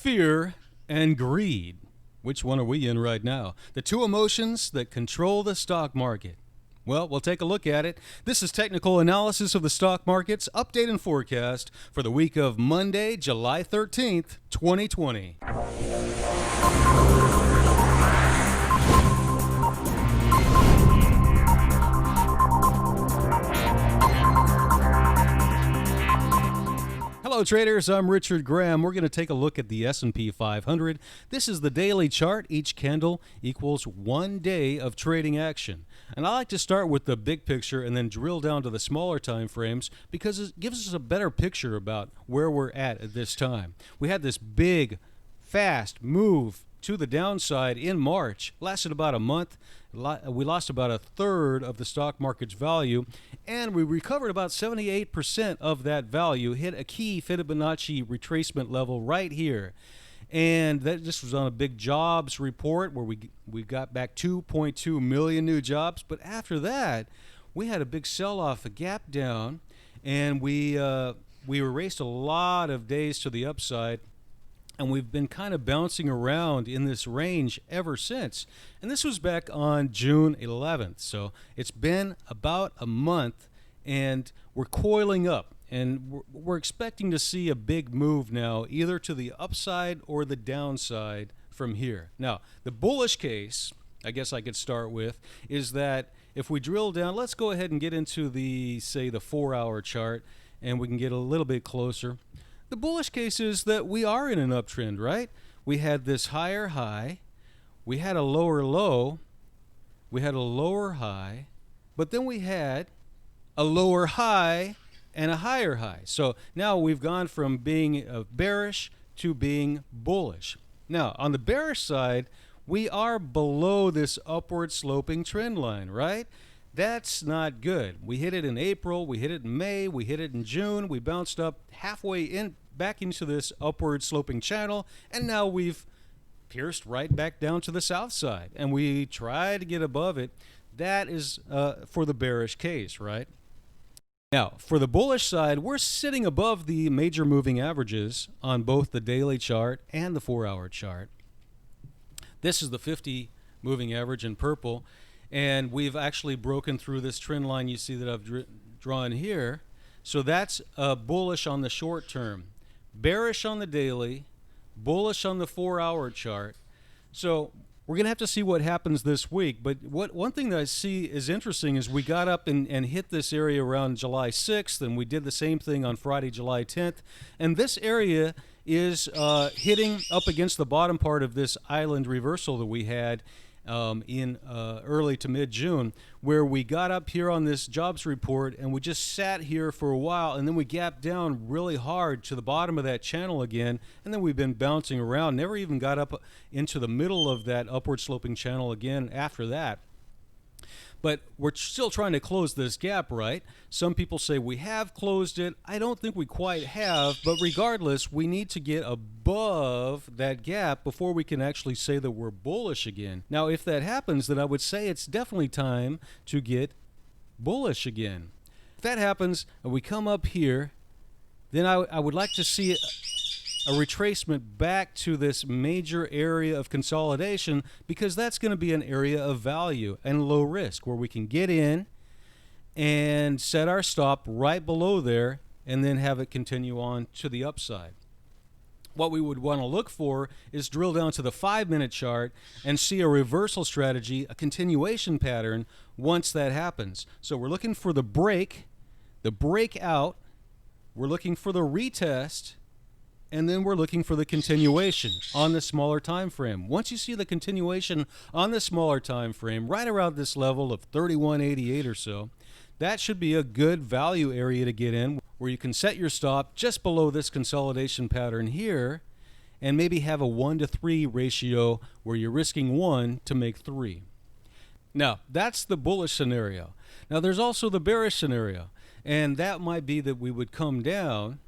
Fear and greed. Which one are we in right now? The two emotions that control the stock market. Well, we'll take a look at it. This is technical analysis of the stock market's update and forecast for the week of Monday, July 13th, 2020. Hello traders, I'm Richard Graham. We're going to take a look at the S&P 500. This is the daily chart. Each candle equals 1 day of trading action. And I like to start with the big picture and then drill down to the smaller time frames because it gives us a better picture about where we're at this time. We had this big, fast move to the downside in March, lasted about a month. We lost about a third of the stock market's value, and we recovered about 78% of that value, hit a key Fibonacci retracement level right here. And this was on a big jobs report where we got back 2.2 million new jobs. But after that, we had a big sell-off, a gap down, and we erased a lot of days to the upside. And we've been kind of bouncing around in this range ever since. And this was back on June 11th. So it's been about a month, and we're coiling up. And we're expecting to see a big move now, either to the upside or the downside from here. Now, the bullish case, I guess I could start with, is that if we drill down, let's go ahead and get into the 4-hour chart, and we can get a little bit closer. The bullish case is that we are in an uptrend, right? We had this higher high, we had a lower low, we had a lower high, but then we had a lower high and a higher high. So now we've gone from being bearish to being bullish. Now, on the bearish side, we are below this upward sloping trend line, right? That's not good. We hit it in April, we hit it in May, we hit it in June, we bounced up halfway in back into this upward sloping channel, and now we've pierced right back down to the south side, and we try to get above it. That is for the bearish case, right? Now, for the bullish side, we're sitting above the major moving averages on both the daily chart and the 4-hour chart. This is the 50 moving average in purple. And we've actually broken through this trend line you see that I've drawn here. So that's bullish on the short term, bearish on the daily, bullish on the 4-hour chart. So we're going to have to see what happens this week. But one thing that I see is interesting is we got up and hit this area around July 6th, and we did the same thing on Friday, July 10th. And this area is hitting up against the bottom part of this island reversal that we had in early to mid-June, where we got up here on this jobs report and we just sat here for a while, and then we gapped down really hard to the bottom of that channel again, and then we've been bouncing around, never even got up into the middle of that upward sloping channel again after that. But we're still trying to close this gap, right? Some people say we have closed it. I don't think we quite have, but regardless, we need to get above that gap before we can actually say that we're bullish again. Now, if that happens, then I would say it's definitely time to get bullish again. If that happens and we come up here, then I would like to see a retracement back to this major area of consolidation, because that's going to be an area of value and low risk where we can get in and set our stop right below there and then have it continue on to the upside. What we would want to look for is drill down to the 5-minute chart and see a reversal strategy, a continuation pattern once that happens. So we're looking for the break, the breakout, we're looking for the retest, and then we're looking for the continuation on the smaller time frame. Once you see the continuation on the smaller time frame, right around this level of 31.88 or so, that should be a good value area to get in, where you can set your stop just below this consolidation pattern here, and maybe have a 1-to-3 ratio where you're risking 1 to make 3. Now, that's the bullish scenario. Now, there's also the bearish scenario, and that might be that we would come down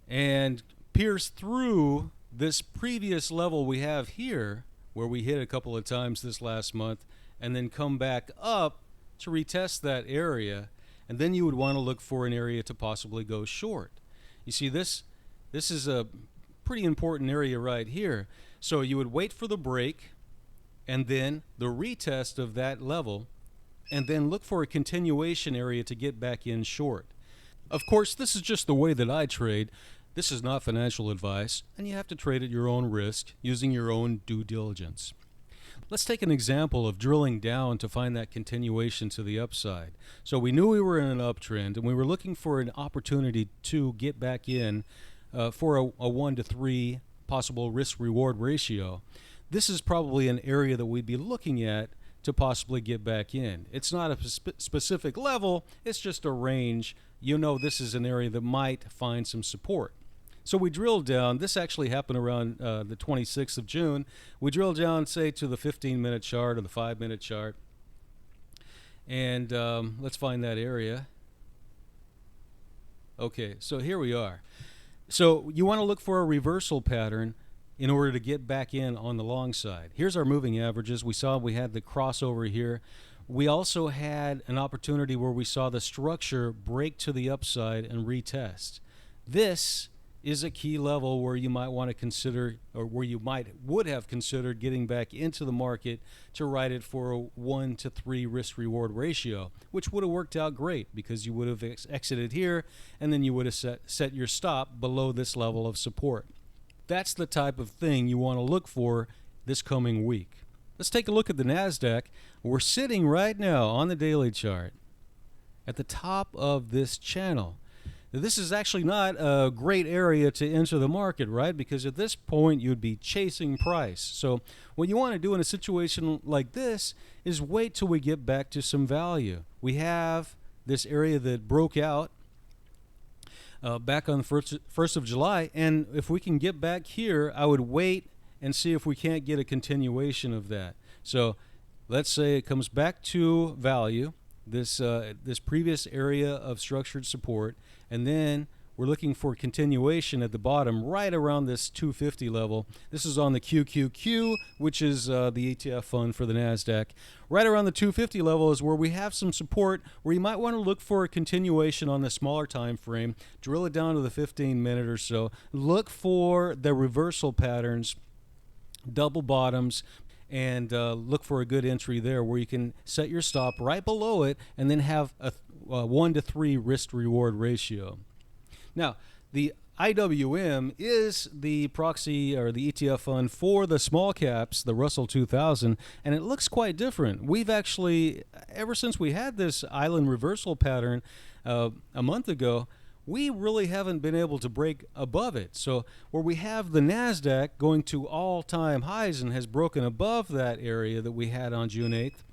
and pierce through this previous level we have here, where we hit a couple of times this last month, and then come back up to retest that area, and then you would want to look for an area to possibly go short. You see, this is a pretty important area right here. So you would wait for the break and then the retest of that level, and then look for a continuation area to get back in short. Of course, this is just the way that I trade. This is not financial advice, and you have to trade at your own risk using your own due diligence. Let's take an example of drilling down to find that continuation to the upside. So we knew we were in an uptrend, and we were looking for an opportunity to get back in for a 1 to 3 possible risk-reward ratio. This is probably an area that we'd be looking at to possibly get back in. It's not a specific level, it's just a range. You know this is an area that might find some support. So we drilled down. This actually happened around the 26th of June. We drilled down, say, to the 15-minute chart or the 5-minute chart. And let's find that area. Okay, so here we are. So you want to look for a reversal pattern in order to get back in on the long side. Here's our moving averages. We saw we had the crossover here. We also had an opportunity where we saw the structure break to the upside and retest. This is a key level where you might want to consider, or where you would have considered getting back into the market to ride it for a 1 to 3 risk reward ratio, which would have worked out great because you would have exited here and then you would have set your stop below this level of support. That's the type of thing you want to look for this coming week. Let's take a look at the Nasdaq. We're sitting right now on the daily chart at the top of this channel. This is actually not a great area to enter the market, right? Because at this point, you'd be chasing price. So what you want to do in a situation like this is wait till we get back to some value. We have this area that broke out back on the 1st of July. And if we can get back here, I would wait and see if we can't get a continuation of that. So let's say it comes back to value, this previous area of structured support, and then we're looking for continuation at the bottom right around this 250 level. This is on the QQQ, which is the ETF fund for the Nasdaq. Right around the 250 level is where we have some support where you might want to look for a continuation on the smaller time frame. Drill it down to the 15-minute or so. Look for the reversal patterns, double bottoms, and look for a good entry there where you can set your stop right below it and then have a 1 to 3 risk reward ratio. Now, the IWM is the proxy or the ETF fund for the small caps, the Russell 2000, and it looks quite different. We've actually, ever since we had this island reversal pattern a month ago, we really haven't been able to break above it. So where we have the Nasdaq going to all-time highs and has broken above that area that we had on June 8th,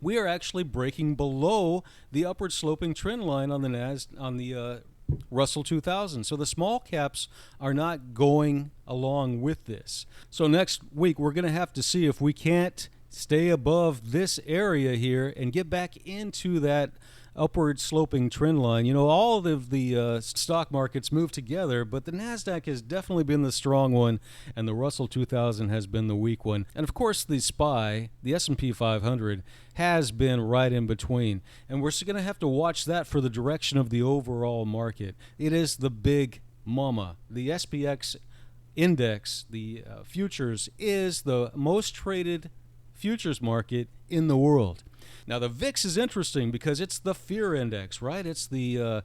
we are actually breaking below the upward sloping trend line on the Russell 2000. So the small caps are not going along with this. So next week we're going to have to see if we can't stay above this area here and get back into that upward sloping trend line. You know, all of the stock markets move together, but the Nasdaq has definitely been the strong one, and the Russell 2000 has been the weak one. And of course, the SPY, the S&P 500, has been right in between. And we're going to have to watch that for the direction of the overall market. It is the big mama. The SPX index, the futures, is the most traded futures market in the world. Now the VIX is interesting because it's the fear index, right? It's the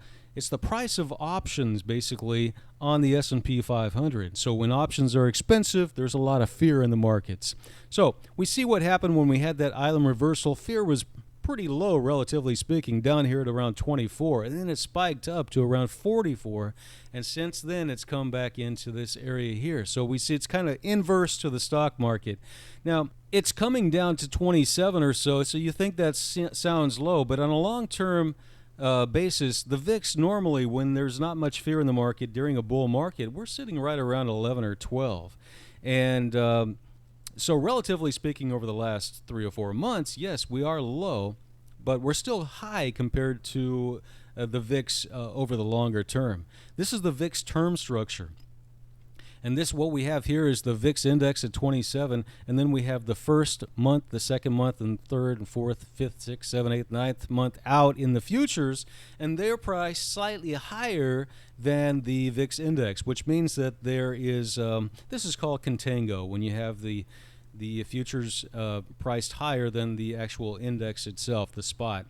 price of options basically on the S&P 500. So when options are expensive, there's a lot of fear in the markets. So we see what happened when we had that island reversal. Fear was pretty low, relatively speaking, down here at around 24, and then it spiked up to around 44, and since then it's come back into this area here. So we see it's kind of inverse to the stock market. Now it's coming down to 27 or so, so you think that sounds low, but on a long-term basis, the VIX normally, when there's not much fear in the market during a bull market, we're sitting right around 11 or 12, and so relatively speaking, over the last 3 or 4 months, yes, we are low, but we're still high compared to the VIX over the longer term. This is the Vix Term Structure. And this, what we have here is the VIX index at 27, and then we have the first month, the second month, and third and fourth, fifth, sixth, seventh, eighth, ninth month out in the futures, and they're priced slightly higher than the VIX index, which means that there is, this is called contango, when you have the futures priced higher than the actual index itself, the spot.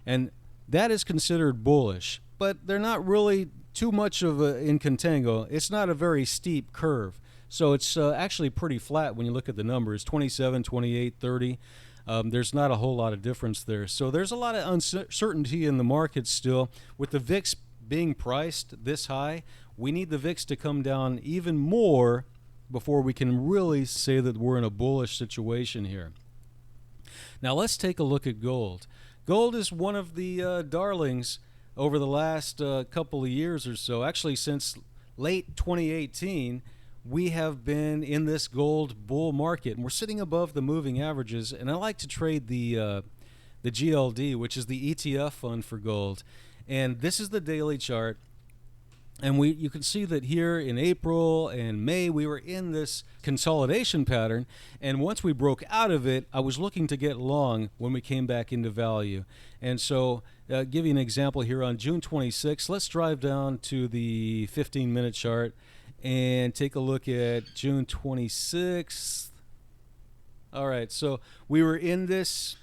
And that is considered bullish, but they're not really too much of in contango. It's not a very steep curve. So it's actually pretty flat when you look at the numbers, 27, 28, 30. There's not a whole lot of difference there. So there's a lot of uncertainty in the market still. With the VIX being priced this high, we need the VIX to come down even more before we can really say that we're in a bullish situation here. Now let's take a look at gold. Gold is one of the darlings over the last couple of years or so. Actually, since late 2018, we have been in this gold bull market, and we're sitting above the moving averages. And I like to trade the GLD, which is the ETF fund for gold. And this is the daily chart. And you can see that here in April and May, we were in this consolidation pattern. And once we broke out of it, I was looking to get long when we came back into value. And so, give you an example here on June 26th. Let's drive down to the 15-minute chart and take a look at June 26th. All right, so we were in this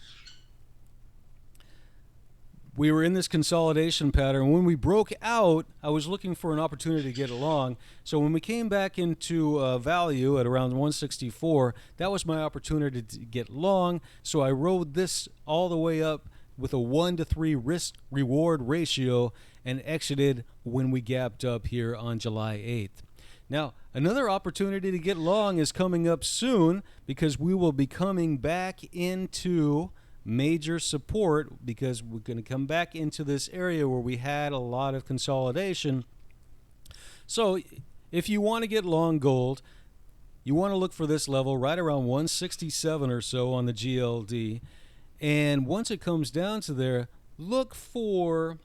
consolidation pattern. When we broke out, I was looking for an opportunity to get along. So when we came back into value at around 164, that was my opportunity to get long. So I rode this all the way up with a 1-to-3 risk-reward ratio and exited when we gapped up here on July 8th. Now, another opportunity to get long is coming up soon, because we will be coming back into major support, because we're going to come back into this area where we had a lot of consolidation. So if you want to get long gold, you want to look for this level right around 167 or so on the GLD. And once it comes down to there, look for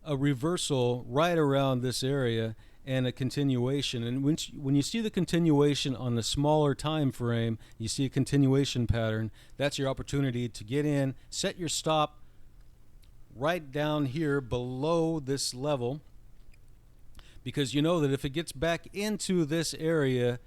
a reversal right around this area and a continuation. And when you see the continuation on the smaller time frame, you see a continuation pattern, that's your opportunity to get in, set your stop right down here below this level, because you know that if it gets back into this area,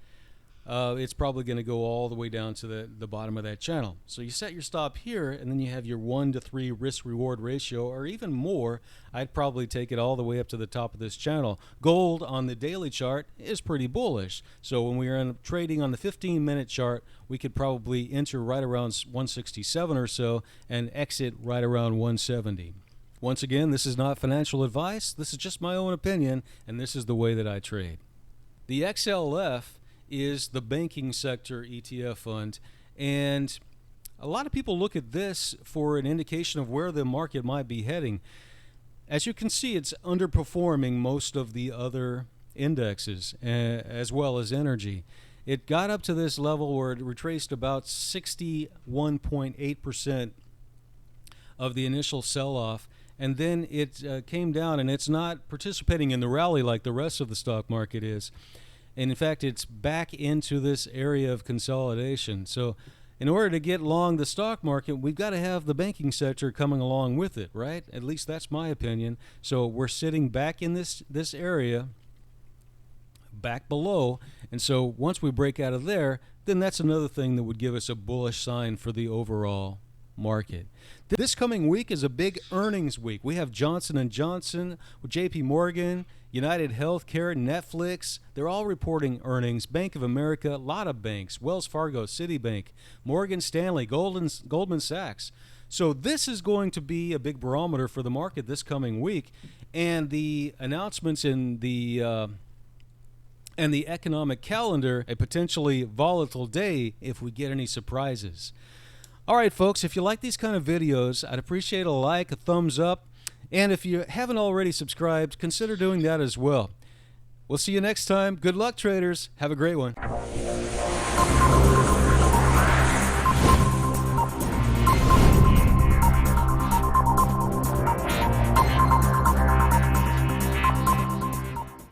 it's probably going to go all the way down to the bottom of that channel. So you set your stop here, and then you have your 1-to-3 risk-reward ratio, or even more. I'd probably take it all the way up to the top of this channel. Gold on the daily chart is pretty bullish. So when we are trading on the 15-minute chart, we could probably enter right around 167 or so and exit right around 170. Once again, this is not financial advice. This is just my own opinion, and this is the way that I trade. The XLF is the banking sector ETF fund, and a lot of people look at this for an indication of where the market might be heading. As you can see, it's underperforming most of the other indexes, as well as energy. It got up to this level where it retraced about 61.8% of the initial sell-off, and then it came down, and it's not participating in the rally like the rest of the stock market is. And in fact, it's back into this area of consolidation. So in order to get long the stock market, we've got to have the banking sector coming along with it, right? At least that's my opinion. So we're sitting back in this area, back below. And so once we break out of there, then that's another thing that would give us a bullish sign for the overall market. This coming week is a big earnings week. We have Johnson & Johnson, JP Morgan, United Healthcare, Netflix. They're all reporting earnings. Bank of America, a lot of banks, Wells Fargo, Citibank, Morgan Stanley, Goldman-Sachs. So this is going to be a big barometer for the market this coming week. And the announcements in the economic calendar, a potentially volatile day if we get any surprises. All right, folks, if you like these kind of videos, I'd appreciate a like, a thumbs up, and if you haven't already subscribed, consider doing that as well. We'll see you next time. Good luck, traders. Have a great one.